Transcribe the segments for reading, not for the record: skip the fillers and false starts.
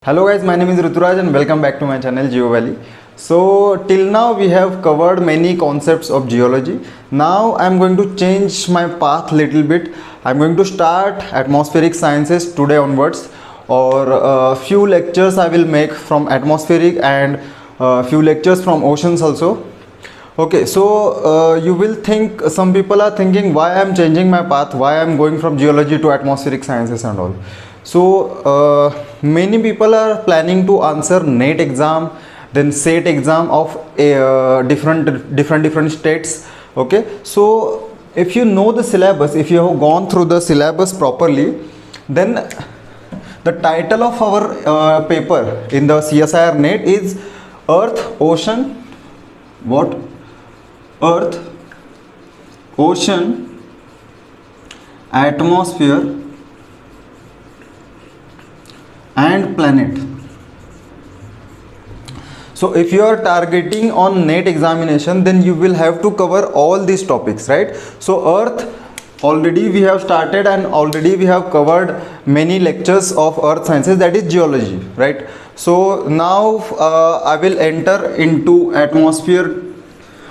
Hello guys, my name is Ruturaj and welcome back to my channel Geo Valley. So till now we have covered many concepts of geology. Now I am going to change my path little bit. I am going to start atmospheric sciences today onwards, or few lectures I will make from atmospheric and few lectures from oceans also. Okay, so you will think, some people are thinking why I am changing my path, why I am going from geology to atmospheric sciences and all. So many people are planning to answer NET exam, then SET exam of different states. Okay, so if you know the syllabus, if you have gone through the syllabus properly, then the title of our paper in the CSIR NET is Earth, Ocean, what? Earth, Ocean, Atmosphere and Planet. So if you are targeting on NET examination, then you will have to cover all these topics, right? So Earth, already we have started and already we have covered many lectures of earth sciences, that is geology, right? So now I will enter into atmosphere,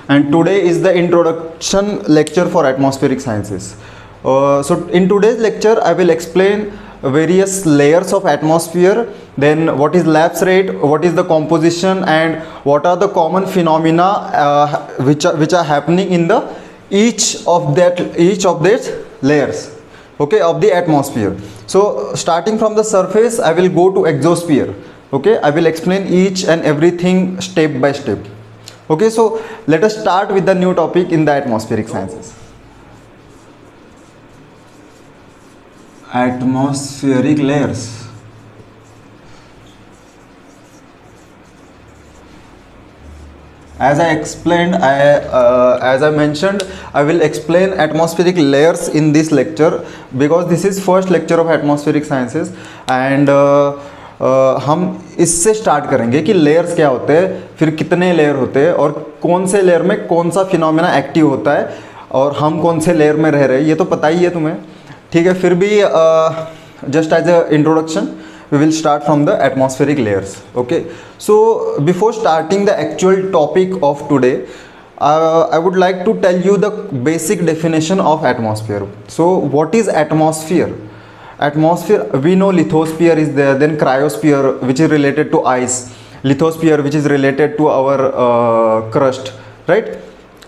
and today is the introduction lecture for atmospheric sciences. So in today's lecture I will explain various layers of atmosphere, then what is lapse rate, what is the composition, and what are the common phenomena which are happening in the each of these layers, okay, of the atmosphere. So starting from the surface, I will go to exosphere. Okay, I will explain each and everything step by step. Okay, so let us start with the new topic in the atmospheric sciences. Atmospheric layers. As I explained, as I mentioned, I will explain atmospheric layers in this lecture because this is first lecture of atmospheric sciences, and हम इससे start करेंगे कि layers क्या होते हैं, फिर कितने layer होते हैं और कौन से लेयर में कौन सा फिनोमेना एक्टिव होता है और हम कौन से लेयर में रह रहे हैं, ये तो पता ही है तुम्हें, ठीक है. फिर भी just as a introduction, we will start from the atmospheric layers. Okay, so before starting the actual topic of today, I would like to tell you the basic definition of atmosphere. So what is atmosphere? Atmosphere, we know lithosphere is there, then cryosphere which is related to ice, lithosphere which is related to our crust, right?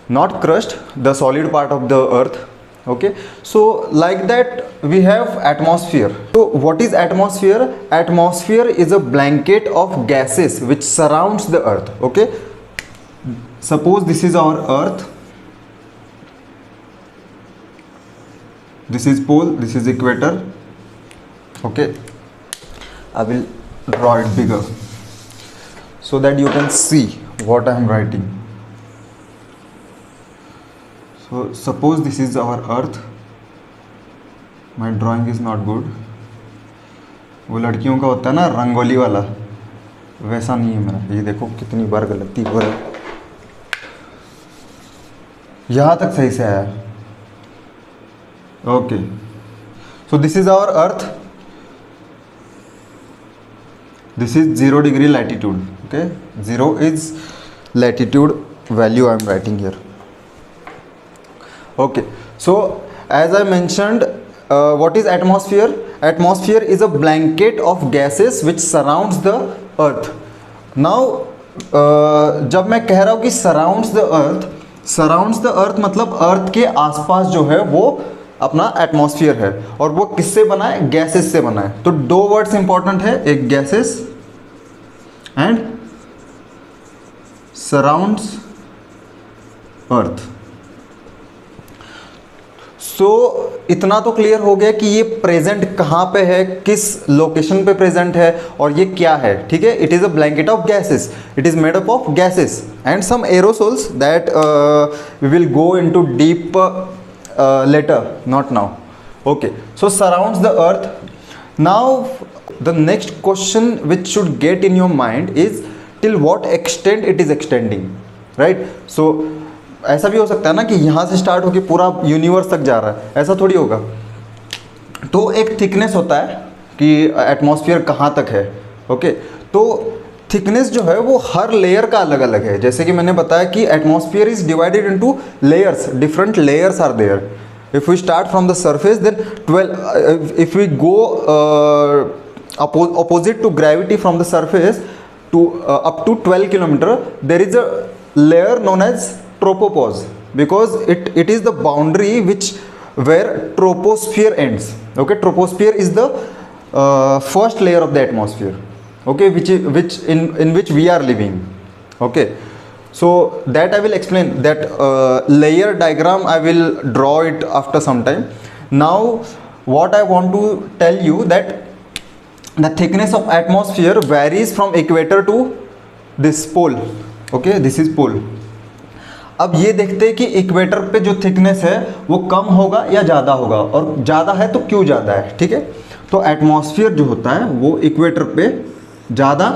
Not crust, the solid part of the earth. Okay, so like that we have atmosphere. So what is atmosphere? Atmosphere is a blanket of gases which surrounds the earth. Okay, suppose this is our earth, this is pole, this is equator. Okay, I will draw it bigger so that you can see what I am writing. So suppose this is our earth. My drawing is not good. वो लड़कियों का होता है ना रंगोली वाला, वैसा नहीं है मेरा. ये देखो कितनी बार गलती हो रही है. यहाँ तक सही से आया. Okay, so this is our earth. This is 0 degree latitude. Okay, 0 is latitude value I am writing here. Okay, so as I mentioned, what is atmosphere? Atmosphere is a blanket of gases which surrounds the earth. Now जब मैं कह रहा हूँ कि surrounds the earth मतलब अर्थ के आसपास जो है वो अपना एटमॉस्फेयर है, और वो किससे बना है? गैसेस से बना है. तो दो वर्ड्स इंपॉर्टेंट है, एक गैसेस एंड सराउंड्स अर्थ. सो इतना तो क्लियर हो गया कि ये प्रेजेंट कहाँ पे है, किस लोकेशन पे प्रेजेंट है और ये क्या है. ठीक है, it is a blanket of gases, it is made up of gases and some aerosols that we will go into deep later, not now. Okay, so surrounds the earth. Now the next question which should get in your mind is till what extent it is extending, right? So ऐसा भी हो सकता है ना कि यहाँ से start होकर पूरा यूनिवर्स तक जा रहा है, ऐसा थोड़ी होगा. तो एक थिकनेस होता है कि एटमॉस्फेयर कहाँ तक है, ओके, तो थिकनेस जो है वो हर लेयर का अलग अलग है। जैसे कि मैंने बताया कि atmosphere is divided into layers, different layers are there. If we start from the surface then 12, if we go opposite to gravity from the surface to up to 12 kilometer, there is a layer known as tropopause, because it is the boundary which where troposphere ends. Okay, troposphere is the first layer of the atmosphere, okay, which in which we are living. Okay, so that I will explain that layer diagram. I will draw it after some time. Now what I want to tell you that the thickness of atmosphere varies from equator to this pole. Okay, this is pole. अब ये देखते हैं कि equator पे जो thickness है वो कम होगा या ज़्यादा होगा, और ज़्यादा है तो क्यों ज़्यादा है। ठीक है, तो एटमॉस्फेयर जो होता है वो इक्वेटर पे ज़्यादा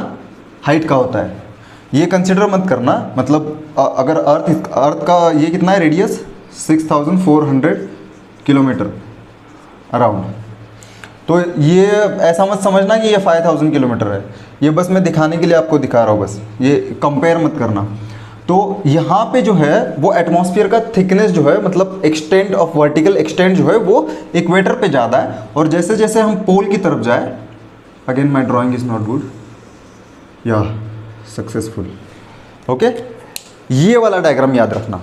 हाइट का होता है। ये कंसिडर मत करना, मतलब अगर अर्थ का ये कितना है रेडियस, 6400 किलोमीटर अराउंड, तो ये ऐसा मत समझना कि ये 5000 किलोमीटर है। ये बस मैं दिखाने के लिए आपको दिखा रहा हूँ, बस ये कंपेयर मत करना। तो यहाँ पे जो है वो एटमॉस्फेयर का थिकनेस जो है, मतलब एक्सटेंट ऑफ वर्टिकल एक्सटेंट जो है वो इक्वेटर पे ज़्यादा है, और जैसे जैसे हम पोल की तरफ जाए, again my drawing is not good, या सक्सेसफुल। ओके, ये वाला डायग्राम याद रखना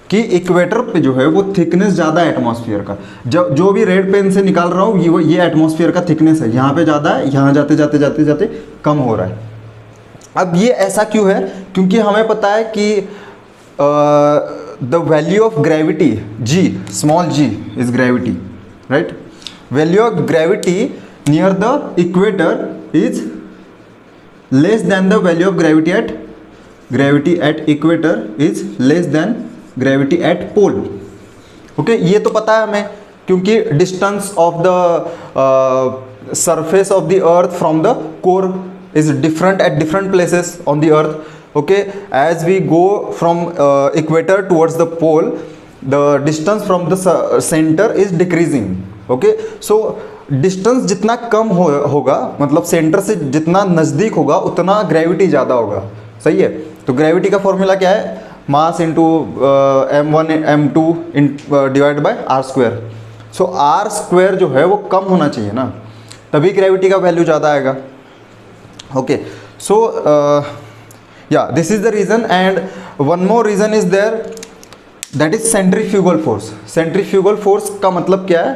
कि इक्वेटर पे जो है वो थिकनेस ज़्यादा है एटमॉस्फेयर का। जो भी रेड पेन से निकाल रहा हूँ ये एटमॉस्फेयर का थिकनेस है, यहाँ पे ज़्यादा है, यहाँ जाते जाते जाते जाते कम हो रहा है। अब ये ऐसा क्यों है, क्योंकि हमें पता है कि the value of gravity g, small g is gravity, right. Value of gravity near the equator is less than the value of gravity at equator is less than gravity at pole. Okay, ये तो पता है हमें, क्योंकि distance of the surface of the earth from the core is different at different places on the earth. Okay, as we go from equator towards the pole, the distance from the center is decreasing. Okay, so distance जितना कम होगा, मतलब centre से जितना नज़दीक होगा उतना gravity ज़्यादा होगा। सही है, तो ग्रेविटी का फॉर्मूला क्या है, mass into m1 m2 divide by R square. So R square जो है वो कम होना चाहिए ना, तभी ग्रेविटी का वैल्यू ज़्यादा आएगा। Okay, so yeah, this is the reason, and one more reason is there, that is centrifugal force. Centrifugal force का मतलब क्या है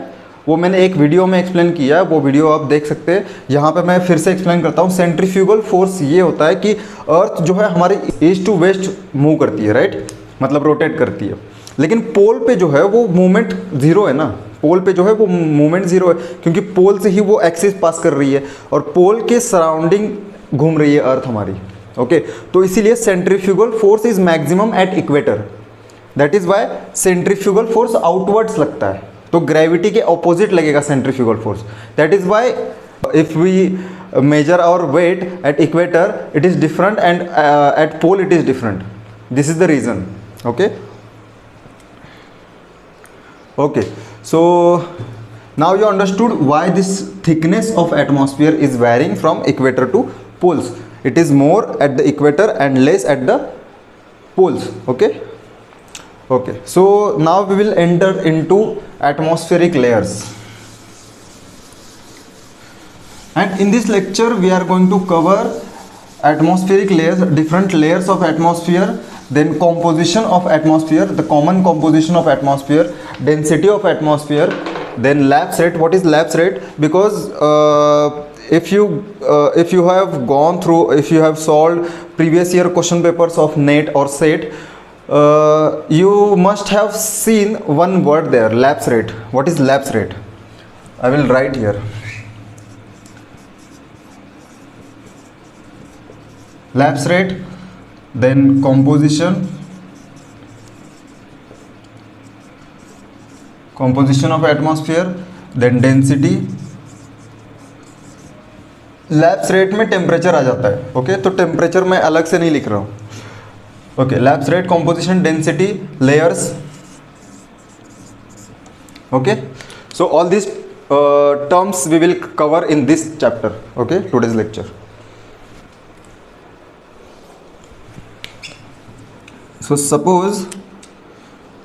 वो मैंने एक वीडियो में एक्सप्लेन किया है, वो वीडियो आप देख सकते हैं। यहाँ पे मैं फिर से एक्सप्लेन करता हूँ। सेंट्रीफ्यूगल फोर्स ये होता है कि अर्थ जो है हमारी ईस्ट टू वेस्ट मूव करती है, राइट, मतलब रोटेट करती है, लेकिन पोल पे जो है वो मूवमेंट ज़ीरो है ना। पोल पे जो है वो मूवमेंट ज़ीरो है, क्योंकि पोल से ही वो एक्सिस पास कर रही है और पोल के सराउंडिंग घूम रही है अर्थ हमारी। ओके, तो इसीलिए centrifugal force is maximum at equator, that is why centrifugal force outwards लगता है, तो ग्रेविटी के ऑपोजिट लगेगा centrifugal force. That is why if we measure our weight at equator it is different and at pole it is different. This is the reason. Okay, okay, so now you understood why this thickness of atmosphere is varying from equator to poles. It is more at the equator and less at the poles. Okay, okay, so now we will enter into atmospheric layers, and in this lecture we are going to cover atmospheric layers, different layers of atmosphere, then composition of atmosphere, the common composition of atmosphere, density of atmosphere, then lapse rate. What is lapse rate? Because if you have gone through, if you have solved previous year question papers of NET or SET, you must have seen one word there, lapse rate. What is lapse rate? I will write here. Lapse rate, then composition of atmosphere, then density. Lapse rate में temperature आ जाता है। Okay, तो temperature मैं अलग से नहीं लिख रहा हूँ। Okay, lapse rate, composition, density, layers. Okay, so all these terms we will cover in this chapter. Okay, today's lecture. So suppose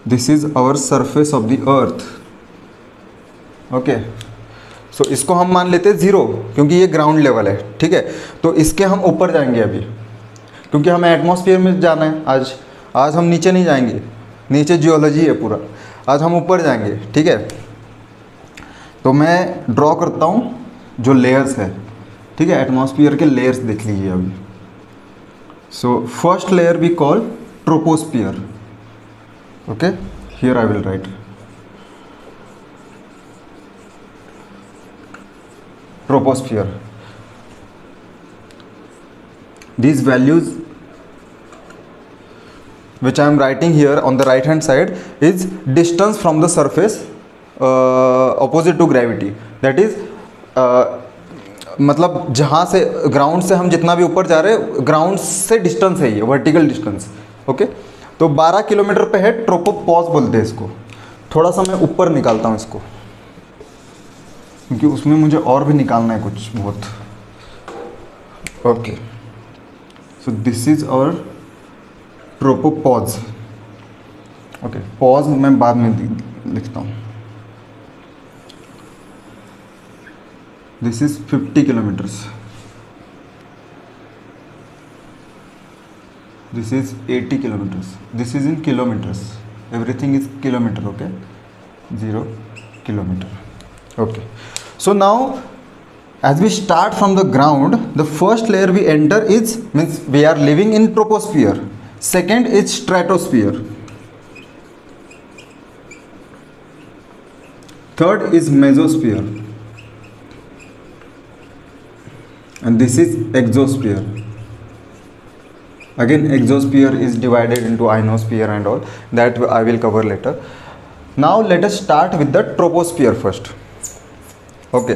this is our surface of the earth. Okay, so इसको हम मान लेते हैं 0 क्योंकि ये ground level है, ठीक है। तो इसके हम ऊपर जाएंगे अभी, क्योंकि हमें एटमॉस्फेयर में जाना है आज हम नीचे नहीं जाएंगे, नीचे जियोलॉजी है पूरा, आज हम ऊपर जाएंगे, ठीक है। तो मैं ड्रॉ करता हूँ जो लेयर्स है, ठीक है, एटमॉस्फेयर के लेयर्स देख लीजिए अभी। So first layer we call troposphere, okay, here I will write troposphere. These values which I am writing here on the right hand side is distance from the surface opposite to gravity, that is मतलब जहाँ से ground से हम जितना भी ऊपर जा रहे हैं ग्राउंड से डिस्टेंस है ये वर्टिकल डिस्टेंस, ओके। तो 12 किलोमीटर पे है, ट्रोपोपॉज बोलते हैं इसको। थोड़ा सा मैं ऊपर निकालता हूँ इसको क्योंकि उसमें मुझे और भी निकालना है कुछ बहुत, okay. So this is our tropopause, okay. Pause मैं बाद में लिखता हूँ। This is 50 kilometres, this is 80 kilometres, this is in kilometres, everything is kilometre, okay, 0 kilometre, okay. So now as we start from the ground, the first layer we enter is, means we are living in troposphere, second is stratosphere, third is mesosphere, and this is exosphere. Again exosphere is divided into ionosphere and all, that I will cover later. Now let us start with the troposphere first. Okay,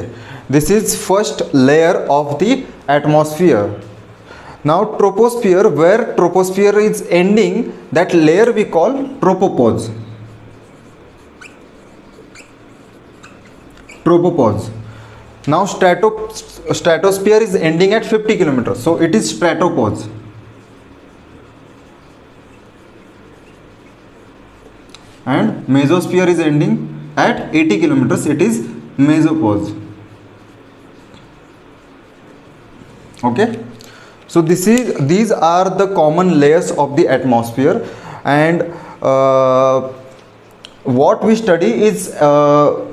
this is first layer of the atmosphere. Now troposphere, where troposphere is ending, that layer we call tropopause. Tropopause. Now stratosphere is ending at 50 kilometers, so it is stratopause. And mesosphere is ending at 80 kilometers, it is mesopause, okay. So these are the common layers of the atmosphere, and what we study is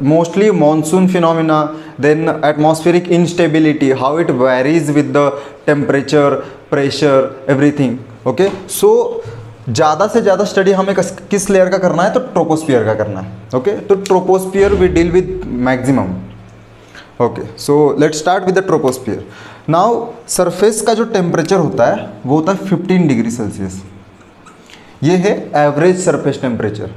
mostly monsoon phenomena, then atmospheric instability, how it varies with the temperature, pressure, everything, okay. So ज़्यादा से ज़्यादा study हमें किस layer का करना है, तो troposphere का करना है, ओके। तो troposphere we deal with maximum, okay. So let's start with the troposphere. Now surface का जो टेम्परेचर होता है वो होता है 15 डिग्री सेल्सियस, ये है एवरेज सरफेस टेम्परेचर,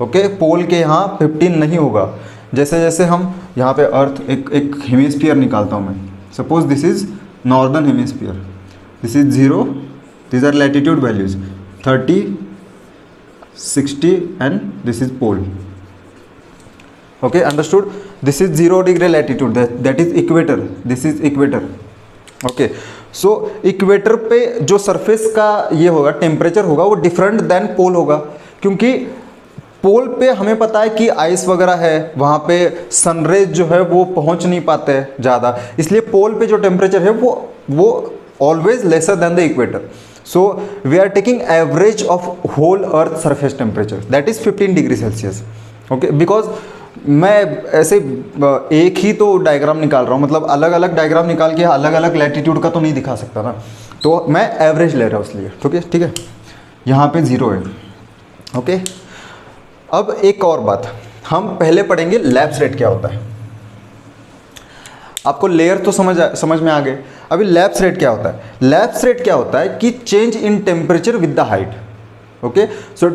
ओके। पोल के यहाँ 15 नहीं होगा, जैसे जैसे हम यहाँ पे अर्थ एक हेमिस्फीयर निकालता हूँ मैं, suppose this is northern hemisphere, this is 0, these are latitude values 30, 60 and this is pole, okay, understood. This is 0 degree latitude, that is equator, this is equator, okay. So equator पे जो surface का ये होगा temperature होगा वो different then पोल होगा, क्योंकि पोल पे हमें पता है कि आइस वगैरह है, वहाँ पे सनरेज जो है वो पहुँच नहीं पाते हैं ज़्यादा, इसलिए पोल पे जो टेम्परेचर है वो always lesser than the equator. So we are taking average of whole earth surface temperature, that is 15 degree Celsius, okay. Because मैं ऐसे एक ही तो डायग्राम निकाल रहा हूँ, मतलब अलग अलग डायग्राम निकाल के अलग अलग लैटिट्यूड का तो नहीं दिखा सकता ना, तो मैं एवरेज ले रहा हूँ इसलिए, ठीक है. यहाँ पे 0 है, ओके. अब एक और बात, हम पहले पढ़ेंगे लैप्स रेट क्या होता है. आपको लेयर तो समझ में आ गए. अभी लैप्स रेट क्या होता है. लैप्स रेट क्या होता है कि change in temperature with the height, okay. So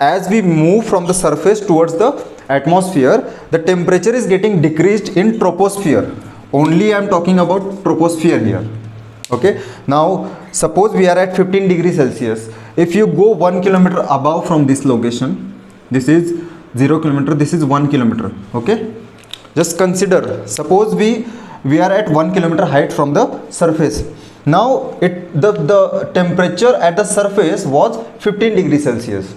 as we move from the surface towards the atmosphere, the temperature is getting decreased in troposphere. Only I am talking about troposphere here, okay. Now suppose we are at 15 degrees Celsius. If you go 1 kilometer above from this location, this is 0 kilometer, this is 1 kilometer, okay. Just consider, suppose we are at 1 kilometer height from the surface. Now the temperature at the surface was 15 degrees Celsius.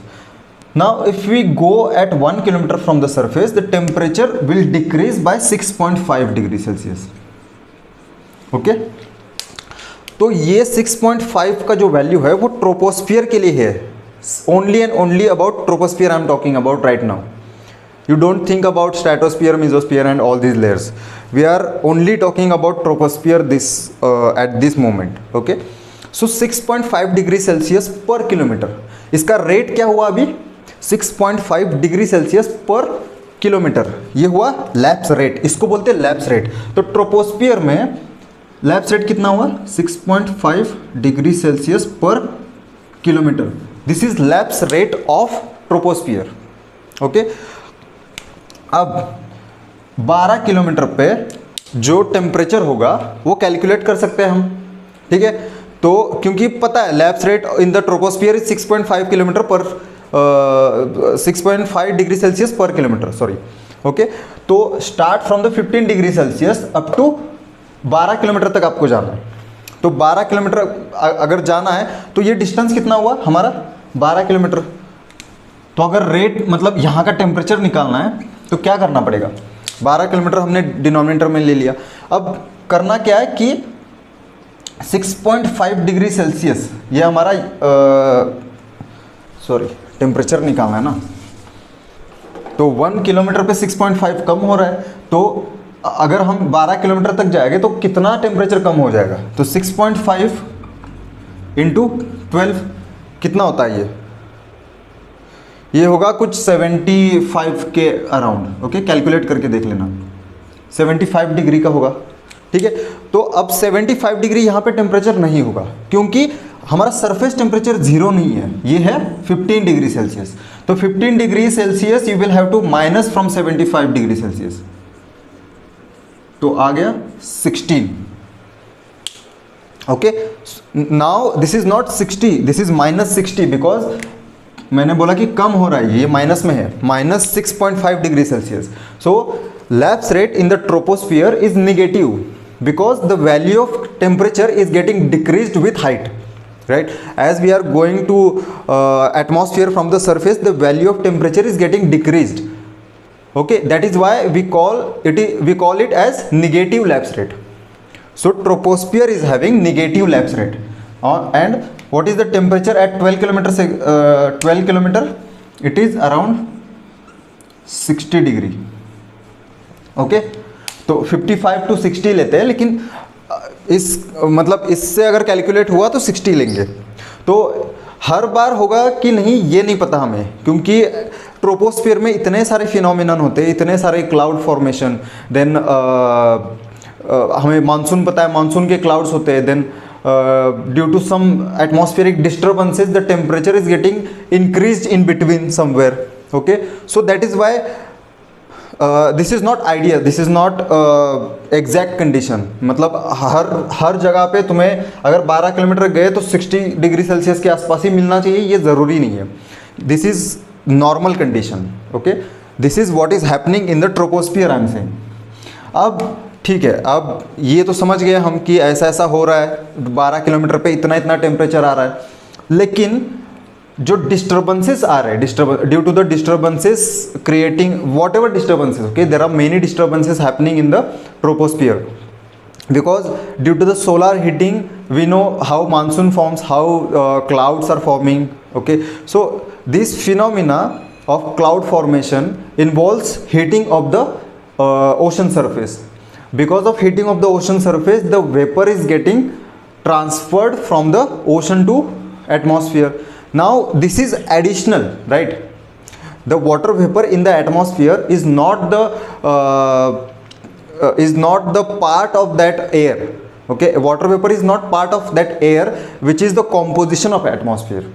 Now if we go at 1 kilometer from the surface, the temperature will decrease by 6.5 degree Celsius. Okay, तो ये 6.5 का जो value है वो troposphere के लिए है. Only and only about troposphere I am talking about right now. You don't think about stratosphere, mesosphere and all these layers. We are only talking about troposphere at this moment. Okay. So 6.5 degree Celsius पर kilometre, इसका rate क्या हुआ अभी? 6.5 degree Celsius पर kilometre, ये हुआ lapse rate. इसको बोलते हैं लैप्स रेट. तो ट्रोपोस्फियर में लैप्स रेट कितना हुआ? 6.5 डिग्री सेल्सियस पर kilometre. This is lapse rate of troposphere. Okay, अब 12 किलोमीटर पे जो टेम्परेचर होगा वो कैलकुलेट कर सकते हैं हम. ठीक है, तो क्योंकि पता है lapse rate in the troposphere is 6.5 kilometre पर 6.5 डिग्री सेल्सियस पर किलोमीटर, सॉरी. ओके, तो start from the 15 degree Celsius up to 12 kilometre तक आपको जाना है. तो 12 किलोमीटर अगर जाना है तो ये डिस्टेंस कितना हुआ हमारा? 12 किलोमीटर. तो अगर रेट मतलब यहाँ का टेम्परेचर निकालना है तो क्या करना पड़ेगा? 12 किलोमीटर हमने डिनोमिनेटर में ले लिया. अब करना क्या है कि 6.5 डिग्री सेल्सियस ये हमारा सॉरी टेम्परेचर निकालना है ना. तो 1 किलोमीटर पे 6.5 कम हो रहा है, तो अगर हम 12 किलोमीटर तक जाएंगे तो कितना टेम्परेचर कम हो जाएगा? तो 6.5 इंटू 12 कितना होता है? ये होगा कुछ 75 के अराउंड. ओके, कैलकुलेट करके देख लेना. 75 डिग्री का होगा. ठीक है, तो अब 75 डिग्री यहाँ पे टेम्परेचर नहीं होगा क्योंकि हमारा सरफेस टेम्परेचर जीरो नहीं है, ये है 15 डिग्री सेल्सियस. तो 15 degree Celsius you will have to minus from 75 degree Celsius. तो आ गया 16. Okay, now this is not 60, this is -60 because मैंने बोला कि कम हो रहा है, ये माइनस में है, -6.5 degree Celsius. So lapse rate in the troposphere is negative because the value of temperature is getting decreased with height. Right, as we are going to atmosphere from the surface, the value of temperature is getting decreased. Okay, that is why we call it as negative lapse rate. So troposphere is having negative lapse rate. And what is the temperature at 12 kilometer? It is around 60 degree. Okay, तो 55 to 60 लेते हैं, लेकिन इस मतलब इससे अगर calculate हुआ तो 60 लेंगे. तो हर बार होगा कि नहीं ये नहीं पता हमें, क्योंकि ट्रोपोस्फियर में इतने सारे फिनोमिनन होते हैं, इतने सारे क्लाउड फॉर्मेशन. देन हमें मानसून पता है, मानसून के क्लाउड्स होते हैं. Then due to some atmospheric disturbances the temperature is getting increased in between somewhere. Okay, so that is why this is not idea, this is not exact condition. मतलब हर जगह पे तुम्हें अगर 12 किलोमीटर गए तो 60 डिग्री सेल्सियस के आसपास ही मिलना चाहिए, ये ज़रूरी नहीं है. This is normal condition. Okay, this is what is happening in the troposphere I am saying. अब ठीक है, अब ये तो समझ गए हम कि ऐसा ऐसा हो रहा है, 12 किलोमीटर पे इतना इतना टेम्परेचर आ रहा है. लेकिन जो डिस्टर्बेंसेस आ रहे हैं, due to the disturbances creating whatever disturbances. Okay, there are many disturbances happening in the troposphere because due to the solar heating we know how monsoon forms, how clouds are forming. Okay, so this phenomena of cloud formation involves heating of the ocean surface. Because of heating of the ocean surface, the vapor is getting transferred from the ocean to atmosphere. Now this is additional, right? The water vapor in the atmosphere is not the part of that air. Okay, water vapor is not part of that air which is the composition of atmosphere.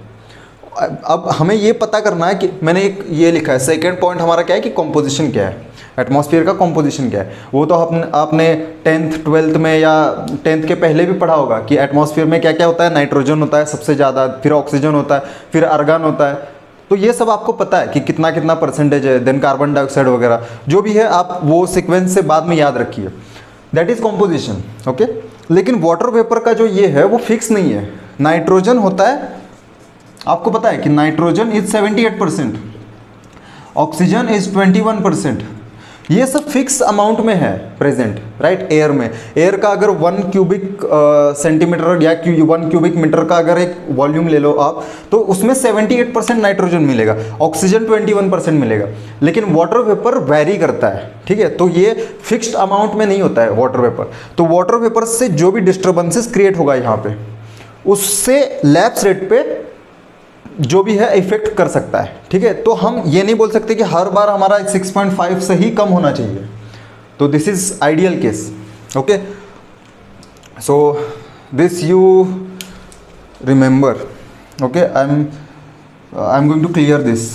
अब हमें ये पता करना है कि मैंने एक ये लिखा है, सेकेंड पॉइंट हमारा क्या है कि कॉम्पोजिशन क्या है, एटमॉस्फेयर का कॉम्पोजिशन क्या है. वो तो आपने 10th 12th में या 10th के पहले भी पढ़ा होगा कि एटमॉस्फेयर में क्या क्या होता है. नाइट्रोजन होता है सबसे ज़्यादा, फिर ऑक्सीजन होता है, फिर आर्गन होता है. तो ये सब आपको पता है कि कितना कितना परसेंटेज है. देन कार्बन डाइऑक्साइड वगैरह जो भी है, आप वो सीक्वेंस से बाद में याद रखिए. That is composition. ओके, लेकिन वाटर वेपर का जो ये है वो फिक्स नहीं है। नाइट्रोजन होता है, आपको पता है कि नाइट्रोजन इज 78%, ऑक्सीजन इज 21%, ये सब फिक्स अमाउंट में है प्रेजेंट, राइट। एयर में, एयर का अगर 1 क्यूबिक सेंटीमीटर या 1 क्यूबिक मीटर का अगर एक वॉल्यूम ले लो आप, तो उसमें 78% नाइट्रोजन मिलेगा, ऑक्सीजन 21% मिलेगा। लेकिन वाटर वेपर वेरी करता है, ठीक है, तो ये फिक्स्ड अमाउंट में नहीं होता है वाटर वेपर। तो वाटर वेपर से जो भी डिस्टर्बेंसेस क्रिएट होगा यहाँ पे, उससे लैप्स रेट पे जो भी है इफेक्ट कर सकता है, ठीक है। तो हम ये नहीं बोल सकते कि हर बार हमारा 6.5 से ही कम होना चाहिए, तो this is ideal case, okay. So this you remember, okay. I am going to clear this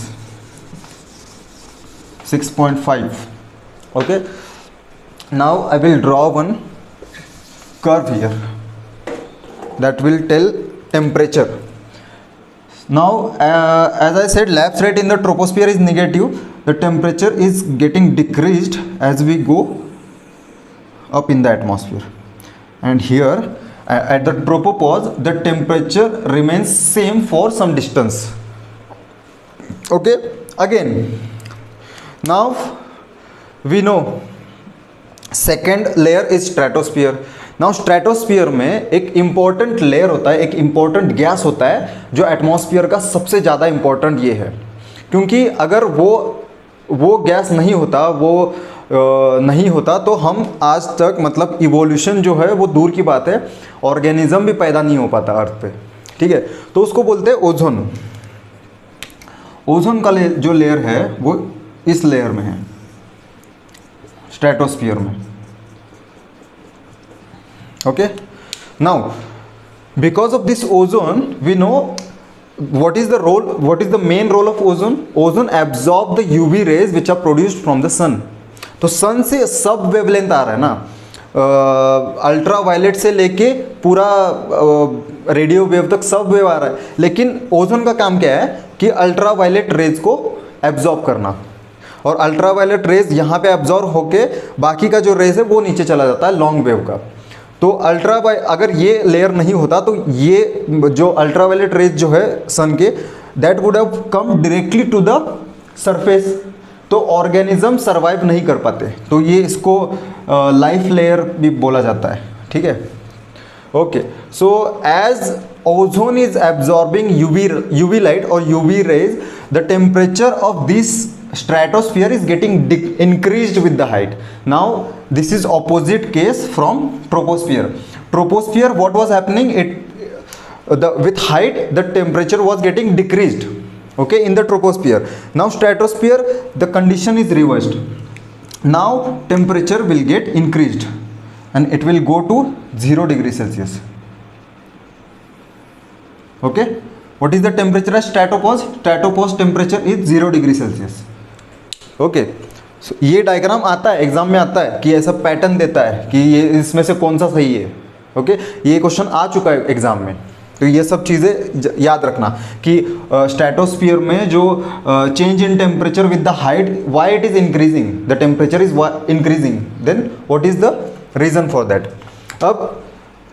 6.5, okay. Now I will draw one curve here that will tell temperature. Now as I said, lapse rate in the troposphere is negative. The temperature is getting decreased as we go up in the atmosphere, and here at the tropopause the temperature remains same for some distance, okay. Again, now we know second layer is stratosphere. Now stratosphere में एक important layer होता है, एक important gas होता है जो atmosphere का सबसे ज़्यादा इम्पॉर्टेंट ये है, क्योंकि अगर वो गैस नहीं होता, वो नहीं होता तो हम आज तक मतलब इवोल्यूशन जो है वो दूर की बात है, ऑर्गेनिज्म भी पैदा नहीं हो पाता अर्थ पे, ठीक है। तो उसको बोलते हैं ओजोन। ओजोन का जो लेयर है वो इस लेयर में है, स्ट्रेटोस्फीयर में, okay. Now because of this ozone we know what is the main role of ozone. Ozone absorb the UV rays which are produced from the sun. तो सन से सब वेवलेंथ आ रहा है ना, अल्ट्रा वायलेट से लेके पूरा रेडियो वेव तक सब वेव आ रहा है, लेकिन ओजोन का काम क्या है कि अल्ट्रा वायलेट रेज को एब्जॉर्ब करना, और अल्ट्रा वायलेट रेज यहाँ पे एब्जॉर्ब होके बाकी का जो रेज है वो नीचे चला जाता है लॉन्ग वेव का। तो अगर ये लेयर नहीं होता तो ये जो अल्ट्रावायलेट रेज जो है सन के, that would have come directly to the surface, तो ऑर्गेनिज्म सरवाइव नहीं कर पाते, तो ये इसको लाइफ लेयर भी बोला जाता है, ठीक है, okay. So as ozone is absorbing UV light और UV rays, the temperature of this stratosphere is getting increased with the height. Now this is opposite case from troposphere. Troposphere, what was happening, with height the temperature was getting decreased, okay, in the troposphere. Now stratosphere the condition is reversed. Now temperature will get increased and it will go to 0 degree Celsius, okay. What is the temperature at stratopause? Stratopause temperature is 0 degree Celsius, okay. So ये diagram आता है exam में, आता है कि ऐसा pattern देता है कि ये इसमें से कौन सा सही है, ओके। ये क्वेश्चन आ चुका है एग्जाम में, तो ये सब चीज़ें याद रखना कि स्ट्रेटोस्फीयर में जो change in temperature with the height, why it is increasing, the temperature is increasing, then what is the reason for that. अब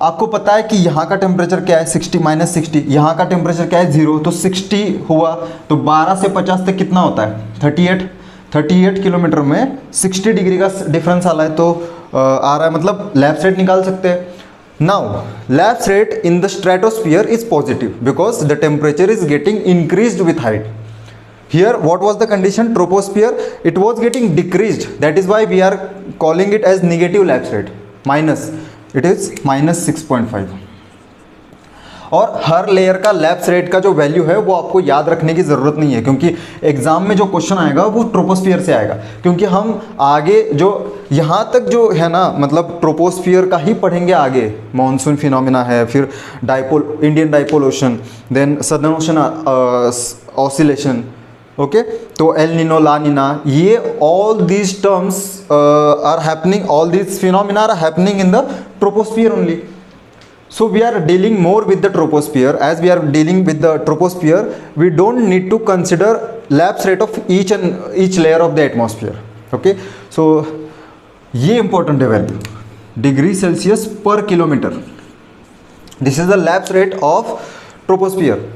आपको पता है कि यहाँ का टेम्परेचर क्या है 60 -60, यहाँ का टेम्परेचर क्या है 0, तो 60 हुआ तो 12 से 50 तक कितना होता है 38 किलोमीटर में 60 डिग्री का डिफरेंस आ रहा है, तो आ रहा है, मतलब लैप्स रेट निकाल सकते हैं। Now lapse rate in the stratosphere is positive because the temperature is getting increased with height. Here what was the condition? Troposphere, it was getting decreased, that is why we are calling it as negative lapse rate, minus, it is -6.5। और हर layer का lapse rate का जो value है वो आपको याद रखने की ज़रूरत नहीं है, क्योंकि एग्जाम में जो क्वेश्चन आएगा वो ट्रोपोस्फियर से आएगा, क्योंकि हम आगे जो यहाँ तक जो है ना, मतलब ट्रोपोस्फियर का ही पढ़ेंगे आगे। मॉनसून फिनोमिना है, फिर dipole, Indian dipole ocean, then southern ocean oscillation, okay. तो एल नीनो, ला नीना, ये all these terms are happening, all these phenomena are happening in the troposphere only. So we are dealing more with the troposphere. As we are dealing with the troposphere, we don't need to consider lapse rate of each layer of the atmosphere. Okay, so ये important है value. Degree Celsius पर kilometre. This is the lapse rate of troposphere,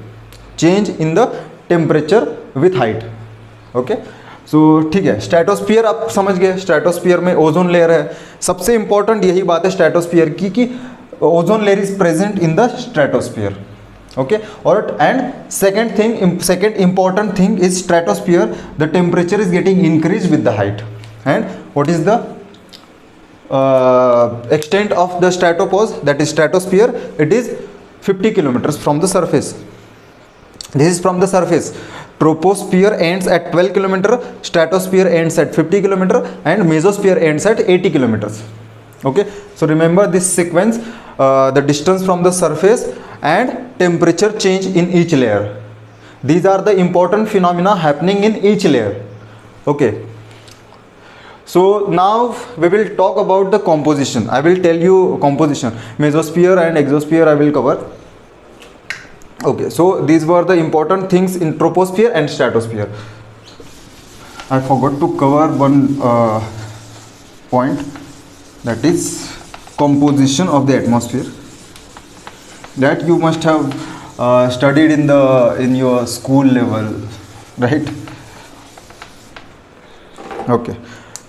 change in the temperature with height. Okay, so ठीक है. Stratosphere आप समझ गए. Stratosphere में ozone layer है. सबसे इंपॉर्टेंट यही बात है स्ट्रेटोस्फियर की कि ozone layer is present in the stratosphere. Okay, और and second important thing is stratosphere, the temperature is getting increased with the height. And what is the extent of the stratopause, that is stratosphere? It is 50 kilometers from the surface. This is from the surface. Troposphere ends at 12 kilometer, stratosphere ends at 50 kilometer, and mesosphere ends at 80 kilometers. Okay, so remember this sequence, the distance from the surface and temperature change in each layer. These are the important phenomena happening in each layer. Okay, so now we will talk about the composition. I will tell you composition. Mesosphere and exosphere I will cover. Okay, so these were the important things in troposphere and stratosphere. I forgot to cover one point, that is composition of the atmosphere, that you must have studied in your school level, right? Okay,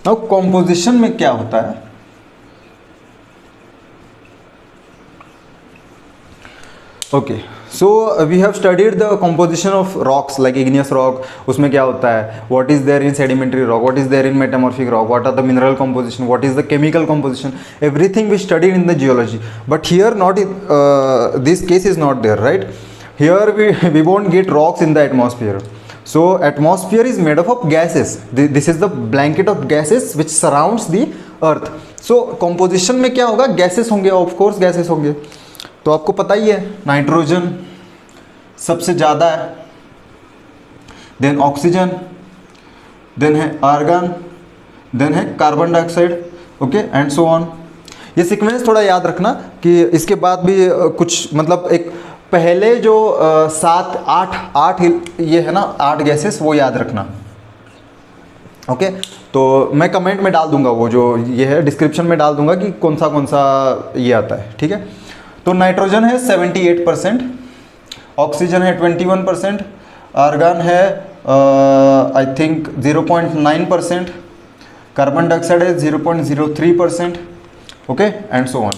now composition में क्या होता है? Okay, so we have studied the composition of rocks like igneous rock. उसमें क्या होता है? What is there in sedimentary rock? What is there in metamorphic rock? What are the mineral composition? What is the chemical composition? Everything we studied in the geology. But here not this case is not there, right? Here we won't get rocks in the atmosphere. So atmosphere is made up of gases. This is the blanket of gases which surrounds the earth. So composition में क्या होगा? Gases होंगे, of course gases होंगे. तो आपको पता ही है nitrogen सबसे ज़्यादा है, देन ऑक्सीजन, देन है आर्गन, देन है carbon dioxide. Okay, and so on. ये सीक्वेंस थोड़ा याद रखना कि इसके बाद भी कुछ मतलब एक पहले जो 7 8 ये है ना 8 गैसेस, वो याद रखना. ओके, तो मैं कमेंट में डाल दूंगा, वो जो ये है डिस्क्रिप्शन में डाल दूंगा कि कौन सा ये आता है. ठीक है, तो नाइट्रोजन है 78%, ऑक्सीजन है 21%, आर्गन है आई थिंक 0.9%, कार्बन डाइऑक्साइड है 0.03%. Okay, and so on.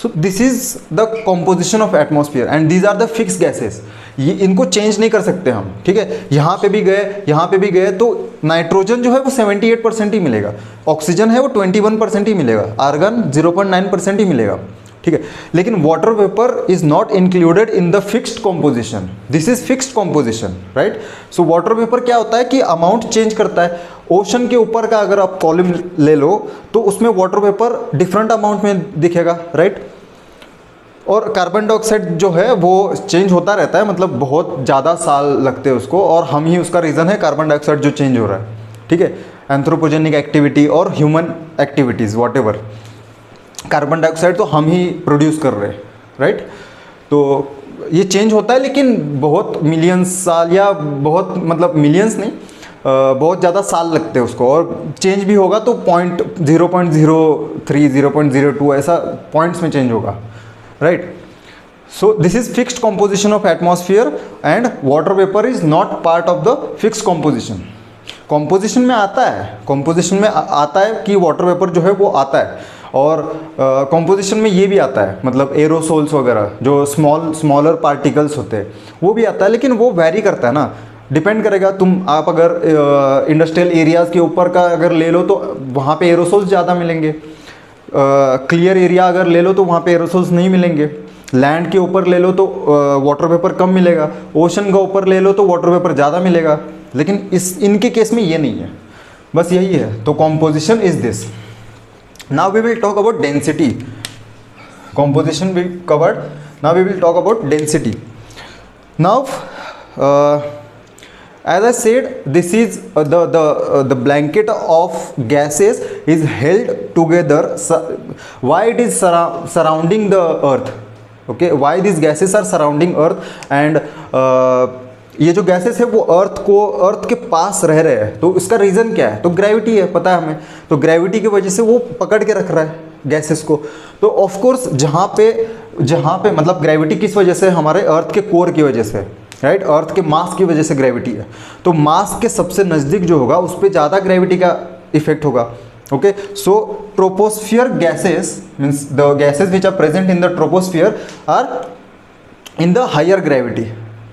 So this is the composition of atmosphere and these are the fix gases. ये इनको चेंज नहीं कर सकते हम. ठीक है, यहाँ पे भी गए, यहाँ पे भी गए, तो नाइट्रोजन जो है वो 78% ही मिलेगा, ऑक्सीजन है वो 21% ही मिलेगा, आर्गन 0.9% ही मिलेगा. ठीक है, लेकिन water vapour is not included in the fixed composition. This is fixed composition, right? So water vapour क्या होता है कि अमाउंट चेंज करता है. ओशन के ऊपर का अगर आप कॉलम ले लो तो उसमें वाटर वेपर डिफरेंट अमाउंट में दिखेगा, राइट? और कार्बन डाइऑक्साइड जो है वो चेंज होता रहता है, मतलब बहुत ज़्यादा साल लगते हैं उसको, और हम ही उसका रीज़न है कार्बन डाइऑक्साइड जो चेंज हो रहा है. ठीक है, एंथ्रोपोजेनिक एक्टिविटी और human activities what ever, carbon dioxide तो हम ही प्रोड्यूस कर रहे हैं, राइट? तो ये चेंज होता है, लेकिन बहुत मिलियंस साल, या बहुत मतलब मिलियंस नहीं, बहुत ज़्यादा साल लगते हैं उसको, और चेंज भी होगा तो 0.03 0.02 ऐसा पॉइंट्स में चेंज होगा, right? So this is fixed composition of atmosphere and water vapour is not part of the fixed composition. Composition में आता है, कॉम्पोजिशन में आता है कि वाटर वेपर जो है वो आता है, और कॉम्पोजिशन में ये भी आता है, मतलब एरोसोल्स वगैरह जो स्मॉलर पार्टिकल्स होते हैं वो भी आता है, लेकिन वो वैरी करता है ना, डिपेंड करेगा. आप अगर इंडस्ट्रियल एरियाज़ के ऊपर का अगर ले लो तो वहाँ पे एरोसोल्स ज़्यादा मिलेंगे. क्लियर एरिया अगर ले लो तो वहाँ पे एरोसोल्स नहीं मिलेंगे. लैंड के ऊपर ले लो तो वाटर वेपर कम मिलेगा. ओशन के ऊपर ले लो तो वाटर वेपर ज़्यादा मिलेगा. लेकिन इनके केस में ये नहीं है, बस यही है. तो composition is this. Now we will talk about density. Composition we covered. Now we will talk about density. Now, as I said, this is the blanket of gases is held together. Why it is surrounding the Earth? Okay, why these gases are surrounding Earth? And ये जो gases है वो अर्थ के पास रह रहे हैं, तो इसका रीज़न क्या है? तो ग्रेविटी है, पता है हमें. तो ग्रेविटी की वजह से वो पकड़ के रख रहा है, गैसेस को। तो ऑफ कोर्स जहाँ पे मतलब ग्रेविटी किस वजह से, हमारे अर्थ के कोर की वजह से, राइट, अर्थ के मास की वजह से ग्रेविटी है। तो मास के सबसे नज़दीक जो होगा उस पर ज़्यादा ग्रेविटी का इफेक्ट होगा। Okay, so troposphere gases means the gases which are present in the troposphere are in the higher gravity,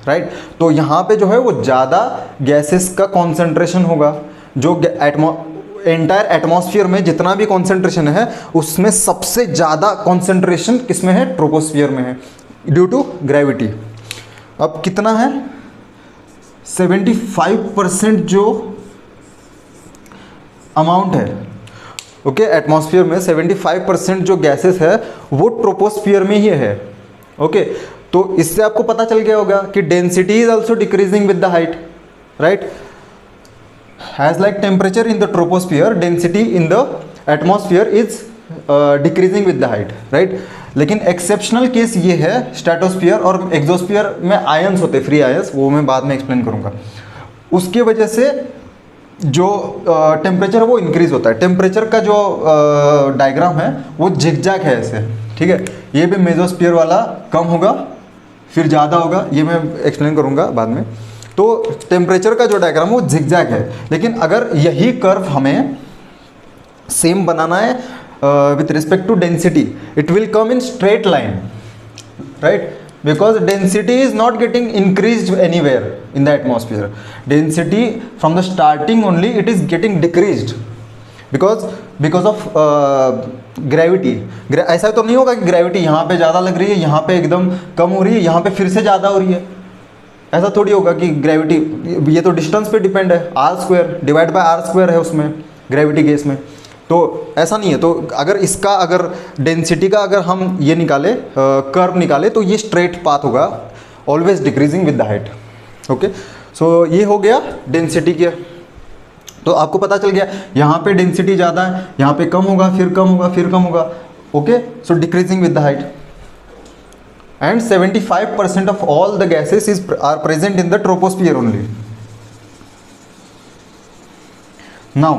right. तो यहाँ पे जो है वो ज़्यादा गैसेस का कॉन्सेंट्रेशन होगा, जो एंटायर एटमॉस्फेयर में जितना भी कॉन्सेंट्रेशन है उसमें सबसे ज़्यादा कॉन्सेंट्रेशन किस में है, ट्रोपोस्फियर में है, ड्यू टू ग्रेविटी। अब कितना है, 75% जो अमाउंट है, ओके, एटमॉस्फेयर में 75% जो गैसेस है वो ट्रोपोस्फियर में ही है। ओके, तो इससे आपको पता चल गया होगा कि density is also decreasing with the height, right. As like temperature in the troposphere, density in the atmosphere is decreasing with the height, right? लेकिन एक्सेप्शनल केस ये है स्ट्रेटोस्फियर और एक्सोस्फियर में आयंस होते, फ्री आयंस, वो मैं बाद में एक्सप्लेन करूँगा। उसके वजह से जो टेम्परेचर वो इंक्रीज होता है। टेम्परेचर का जो डायग्राम है वो जिगजैग है ऐसे, ठीक है। ये भी मेसोस्फियर वाला कम होगा फिर ज़्यादा होगा, ये मैं एक्सप्लेन करूँगा बाद में। तो टेम्परेचर का जो डायग्राम वो जिगजैग है, लेकिन अगर यही कर्व हमें सेम बनाना है with respect to density, it will come in straight line, right, because density is not getting increased anywhere in the atmosphere. Density from the starting only it is getting decreased because of gravity. ऐसा तो नहीं होगा कि gravity यहाँ पे ज़्यादा लग रही है, यहाँ पे एकदम कम हो रही है, यहाँ पे फिर से ज़्यादा हो रही है। ऐसा थोड़ी होगा कि ग्रेविटी, ये तो डिस्टेंस पे डिपेंड है, r² डिवाइड बाय r² है उसमें ग्रेविटी केस में, तो ऐसा नहीं है। तो अगर इसका अगर डेंसिटी का अगर हम ये निकाले कर्व निकाले तो ये स्ट्रेट पाथ होगा, always decreasing with the height. Okay, so ये हो गया डेंसिटी के। तो आपको पता चल गया यहाँ पे डेंसिटी ज़्यादा है, यहाँ पे कम होगा, फिर कम होगा, फिर कम होगा। Okay, so decreasing with the height. And 75% of all the gases are present in the troposphere only. Now,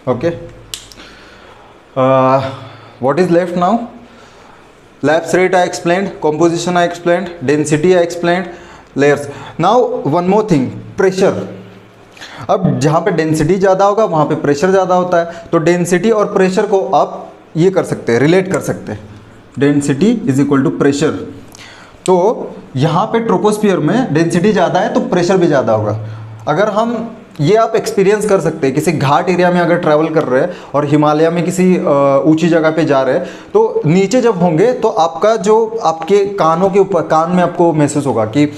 okay, what is left now? Lapse rate I explained, composition I explained, density I explained, layers. Now one more thing, pressure. अब जहाँ पे density ज़्यादा होगा वहाँ पे pressure ज़्यादा होता है, तो डेंसिटी और प्रेशर को आप ये कर सकते हैं, रिलेट कर सकते हैं, density is equal to pressure. तो यहाँ पे ट्रोपोस्फियर में डेंसिटी ज़्यादा है तो प्रेशर भी ज़्यादा होगा। अगर हम ये आप एक्सपीरियंस कर सकते हैं, किसी घाट एरिया में अगर ट्रैवल कर रहे हैं और हिमालय में किसी ऊंची जगह पे जा रहे हैं, तो नीचे जब होंगे तो आपका जो आपके कानों के ऊपर, कान में आपको महसूस होगा कि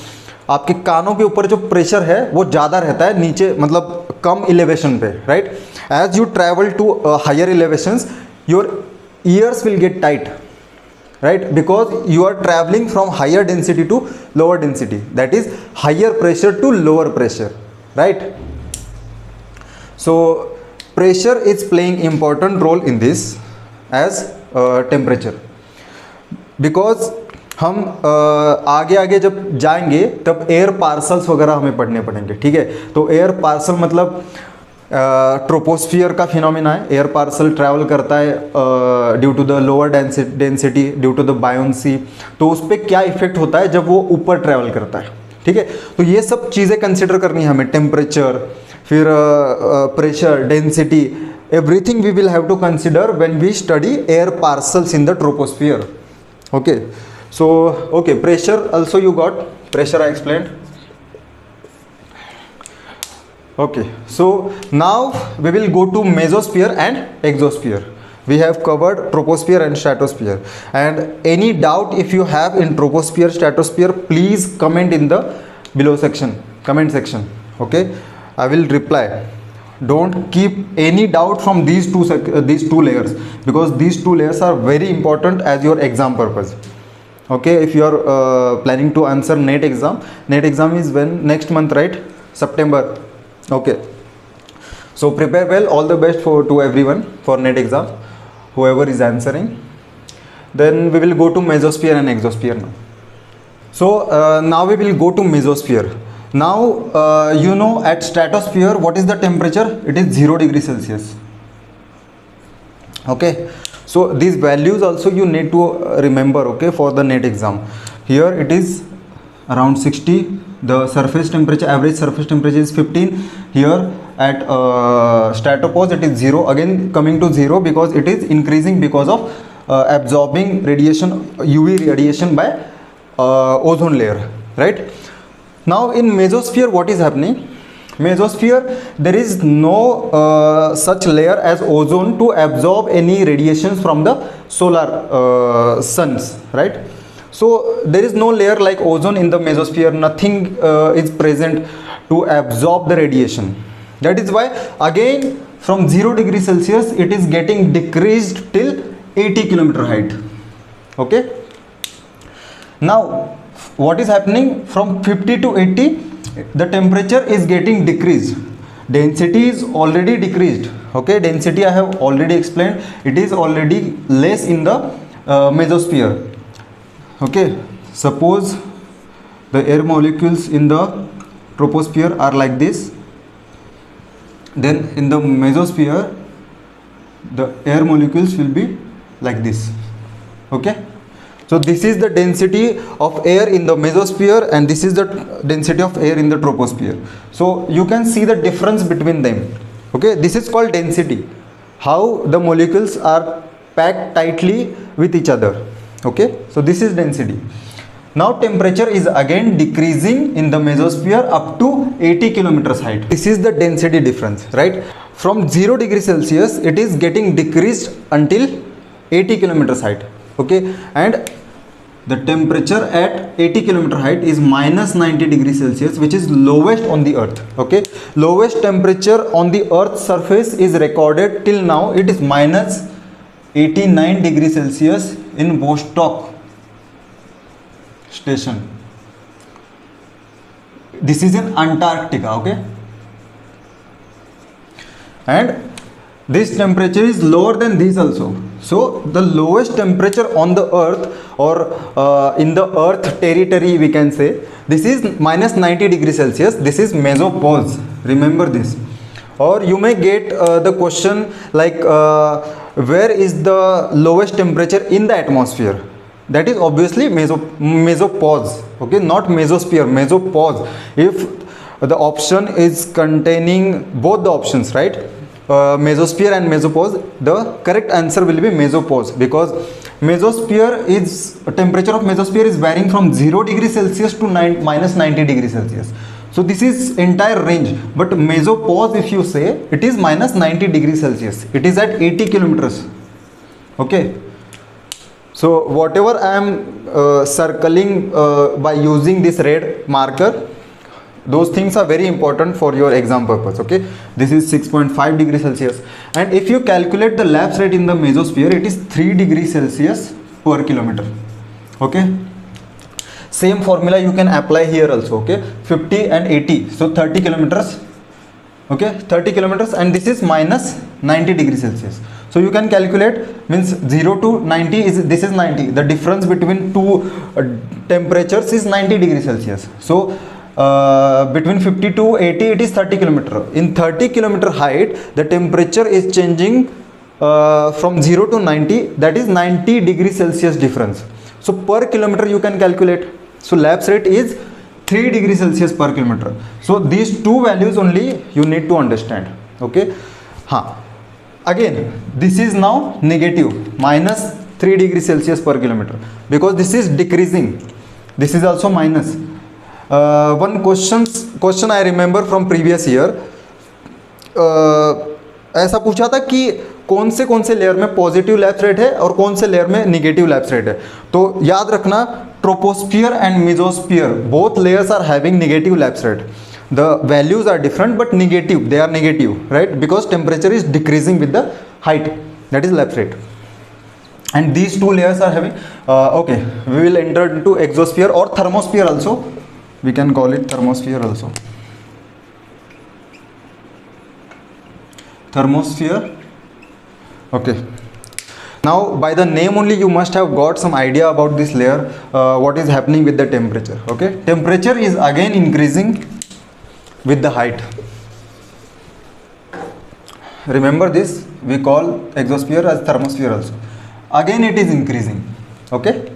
आपके कानों के ऊपर जो प्रेशर है वो ज़्यादा रहता है नीचे, मतलब कम एलिवेशन पे, right. As you travel to higher elevations your ears will get tight, right, because you are travelling from higher density to lower density, that is higher pressure to lower pressure, right. So pressure is playing important role in this as temperature, because हम आगे आगे जब जाएंगे तब air parcels वगैरह हमें पढ़ने पड़ेंगे, ठीक है। तो एयर पार्सल मतलब ट्रोपोस्फियर का फिनोमिना है। एयर पार्सल ट्रैवल करता है due to the lower density, due to the buoyancy. तो उस पर क्या इफेक्ट होता है जब वो ऊपर ट्रैवल करता है, ठीक है। तो ये सब चीज़ें कंसिडर करनी है हमें, टेम्परेचर, फिर pressure, density, everything we will have to consider when we study air parcels in the troposphere. Okay, so okay, pressure also you got, pressure I explained. Okay, so now we will go to mesosphere and exosphere. We have covered troposphere and stratosphere, and any doubt if you have in troposphere, stratosphere, please comment in the below section, comment section. Okay, I will reply. Don't keep any doubt from these two layers, because these two layers are very important as your exam purpose. Okay, if you are planning to answer NET exam is when, next month, right, September. Okay, so prepare well, all the best to everyone for NET exam, whoever is answering. Then we will go to mesosphere and exosphere now. So now we will go to mesosphere. Now you know at stratosphere what is the temperature? It is 0 degree Celsius. Okay, so these values also you need to remember, okay, for the NET exam. Here it is around 60, the surface temperature, average surface temperature is 15. Here at stratopause it is 0, again coming to 0 because it is increasing because of absorbing radiation, UV radiation by ozone layer, right? Now in mesosphere what is happening? Mesosphere, there is no such layer as ozone to absorb any radiations from the solar suns, right? So there is no layer like ozone in the mesosphere, nothing is present to absorb the radiation. That is why again from 0 degree Celsius it is getting decreased till 80 kilometer height. Okay, now what is happening from 50 to 80, the temperature is getting decreased, density is already decreased. Okay, density I have already explained, it is already less in the mesosphere. Okay, suppose the air molecules in the troposphere are like this, then in the mesosphere the air molecules will be like this. Okay, so this is the density of air in the mesosphere and this is the density of air in the troposphere. So you can see the difference between them. Okay, this is called density, how the molecules are packed tightly with each other. Okay, so this is density. Now temperature is again decreasing in the mesosphere up to 80 kilometers height. This is the density difference, right? From 0 degree Celsius it is getting decreased until 80 kilometers height. Okay, and the temperature at 80 kilometer height is minus 90 degrees Celsius, which is lowest on the earth. Okay, lowest temperature on the earth's surface is recorded till now, it is minus 89 degrees Celsius in Vostok station. This is in Antarctica. Okay, and this temperature is lower than this also. So the lowest temperature on the earth or in the earth territory we can say, this is minus 90 degrees Celsius. This is mesopause, remember this. Or you may get the question like where is the lowest temperature in the atmosphere? That is obviously mesopause. Okay, not mesosphere, mesopause. If the option is containing both the options, right, mesosphere and mesopause, the correct answer will be mesopause, because mesosphere is, temperature of mesosphere is varying from 0 degrees Celsius to minus 90 degrees Celsius. So this is entire range, but mesopause if you say, it is minus 90 degrees Celsius, it is at 80 kilometers. Okay, so whatever I am circling by using this red marker, those things are very important for your exam purpose. Okay, this is 6.5 degrees Celsius, and if you calculate the lapse rate in the mesosphere, it is 3 degrees Celsius per kilometer. Okay, same formula you can apply here also. Okay, 50 and 80, so 30 kilometers. Okay, 30 kilometers, and this is minus 90 degrees Celsius. So you can calculate, means 0 to 90 is, this is 90, the difference between two temperatures is 90 degrees Celsius. So between 50 to 80 it is 30 kilometer. In 30 kilometer height the temperature is changing from 0 to 90, that is 90 degrees Celsius difference. So per kilometer you can calculate. So lapse rate is 3 degrees Celsius per kilometer. So these two values only you need to understand. Okay, again this is now negative, minus 3 degrees Celsius per kilometer, because this is decreasing. This is also minus. One question I remember from previous year, ऐसा पूछा था कि कौन से layer में positive lapse rate है और कौन से लेयर में निगेटिव लैप्स रेट है. तो याद रखना, troposphere and mesosphere both layers are having negative lapse rate. The values are different but negative, they are negative, right, because temperature is decreasing with the height, that is lapse rate. And these two layers are having okay, we will enter into exosphere or thermosphere also, we can call it thermosphere also. Thermosphere. Okay, now by the name only you must have got some idea about this layer, what is happening with the temperature. Okay, temperature is again increasing with the height. Remember this, we call exosphere as thermosphere also. Again it is increasing. Okay,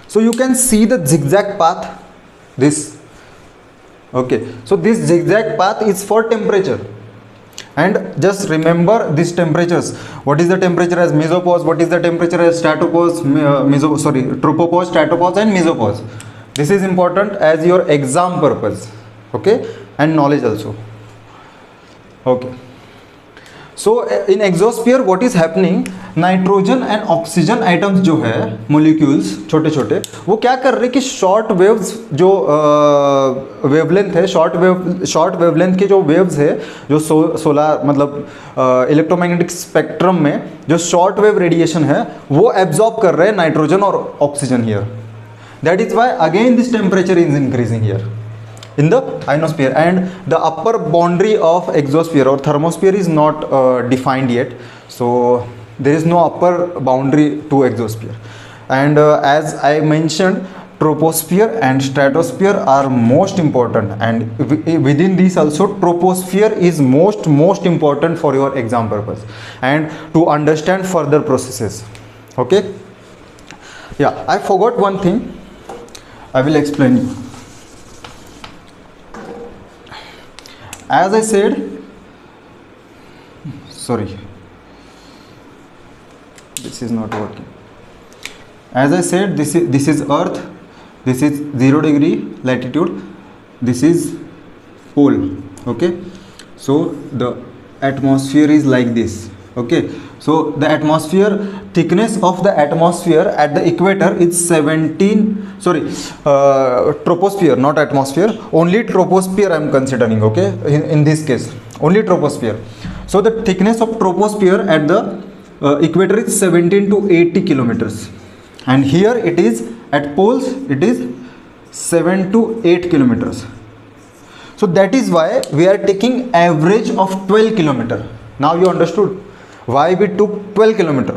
so you can see the zigzag path, this. Okay, so this zigzag path is for temperature, and just remember these temperatures. What is the temperature as mesopause, what is the temperature as stratopause, tropopause, stratopause and mesopause. This is important as your exam purpose, okay, and knowledge also. Okay, so in exosphere what is happening, nitrogen and oxygen items जो है, molecules छोटे छोटे, वो क्या कर रहे हैं कि शॉर्ट वेव्स जो वेवलेंथ है, शॉर्ट वेवलेंथ के जो वेव्स है, जो सोलर मतलब इलेक्ट्रोमैग्नेटिक स्पेक्ट्रम में जो शॉर्ट वेव रेडिएशन है वो एब्जॉर्ब कर रहे हैं नाइट्रोजन और oxygen here. That is why again this temperature is increasing here in the ionosphere, and the upper boundary of exosphere or thermosphere is not defined yet, so there is no upper boundary to exosphere. And as I mentioned, troposphere and stratosphere are most important, and within these also troposphere is most important for your exam purpose and to understand further processes. Okay, yeah, I forgot one thing, I will explain you. As I said, sorry, this is not working. As I said, this is Earth, this is 0 degree latitude, this is pole. Okay, so the atmosphere is like this. Okay, so the atmosphere, thickness of the atmosphere at the equator is 17, troposphere, not atmosphere, only troposphere I am considering. Okay, in this case only troposphere. So the thickness of troposphere at the equator is 17 to 80 kilometers, and here it is at poles, it is 7 to 8 kilometers. So that is why we are taking average of 12 kilometer. Now you understood why we took 12 kilometer.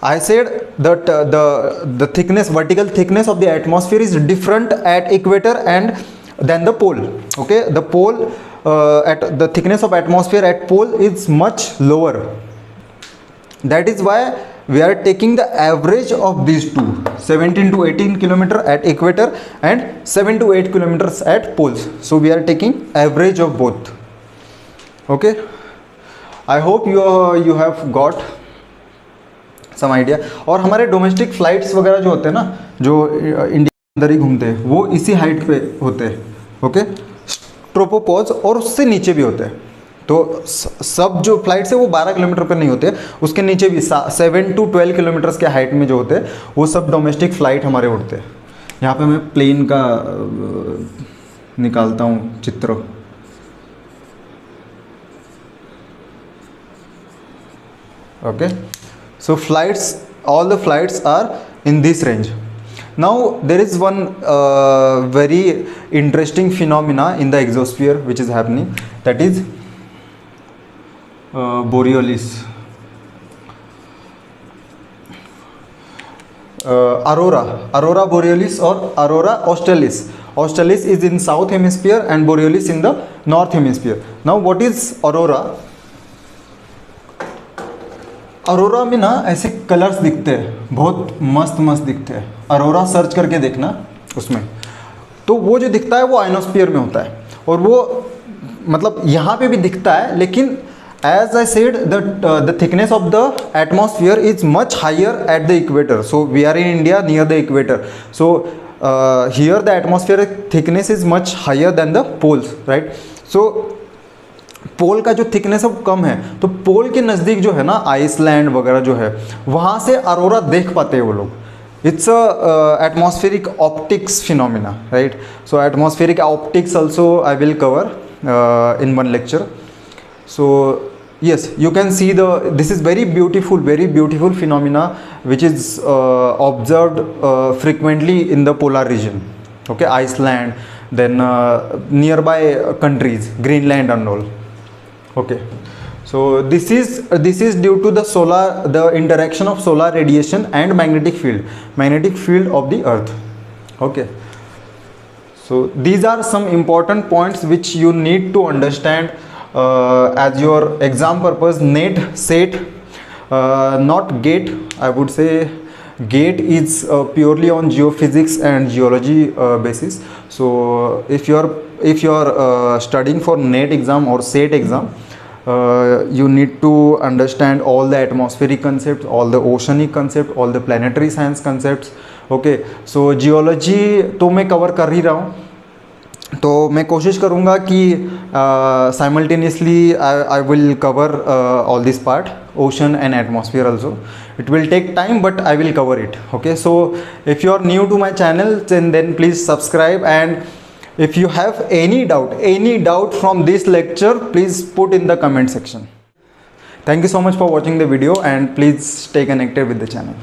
I said that the thickness, vertical thickness of the atmosphere is different at equator and than the pole. Okay, the pole at the thickness of atmosphere at pole is much lower. That is why we are taking the average of these two, 17 to 18 kilometer at equator and 7 to 8 kilometers at poles. So we are taking average of both. Okay, I hope you have got some idea. और हमारे domestic flights वगैरह जो होते हैं ना, जो India के अंदर ही घूमते हैं, वो इसी हाइट पे होते हैं. ओके, ट्रोपोपॉज और उससे नीचे भी होते हैं. तो सब जो फ्लाइट्स है वो 12 किलोमीटर पर नहीं होते, उसके नीचे भी 7 to 12 किलोमीटर्स के हाइट में जो होते हैं वो सब डोमेस्टिक फ्लाइट हमारे उड़ते हैं. यहाँ पे मैं प्लेन का निकालता हूँ चित्र. Okay, so flights, all the flights are in this range. Now there is one very interesting phenomena in the exosphere which is happening, that is Borealis. Aurora Borealis or Aurora Australis. Australis is in south hemisphere and Borealis in the north hemisphere. Now what is aurora? Arora में ना ऐसे colours दिखते हैं, बहुत मस्त दिखते हैं. Arora search करके देखना उसमें, तो वो जो दिखता है वो आयनोस्फीयर में होता है, और वो मतलब यहाँ पे भी दिखता है, लेकिन as I said the thickness of the atmosphere is much higher at the equator. So we are in India near the equator, so here the atmospheric thickness is much higher than the poles, right? So पोल का जो thickness है वो कम है, तो पोल के नज़दीक जो है ना, आइसलैंड वगैरह जो है, वहाँ से अरोरा देख पाते हैं वो लोग. It's a atmospheric optics phenomena, right? So atmospheric optics also I will cover in one lecture. So yes, you can see this is very beautiful phenomena which is observed frequently in the polar region. Okay, Iceland, then nearby countries, Greenland and all. Okay, so this is due to the interaction of solar radiation and magnetic field of the earth. Okay, So these are some important points which you need to understand as your exam purpose. NET, SET, not GATE. I would say GATE is purely on geophysics and geology basis. So if you're studying for NET exam or SET exam, you need to understand all the atmospheric concepts, all the oceanic concepts, all the planetary science concepts. Okay, so geology तो मैं cover कर ही रहा हूँ, तो मैं कोशिश करूँगा कि simultaneously I will cover all this part, ocean and atmosphere also. It will take time, but I will cover it. Okay, so if you are new to my channel, then please subscribe, and if you have any doubt from this lecture, please put in the comment section. Thank you so much for watching the video, and please stay connected with the channel.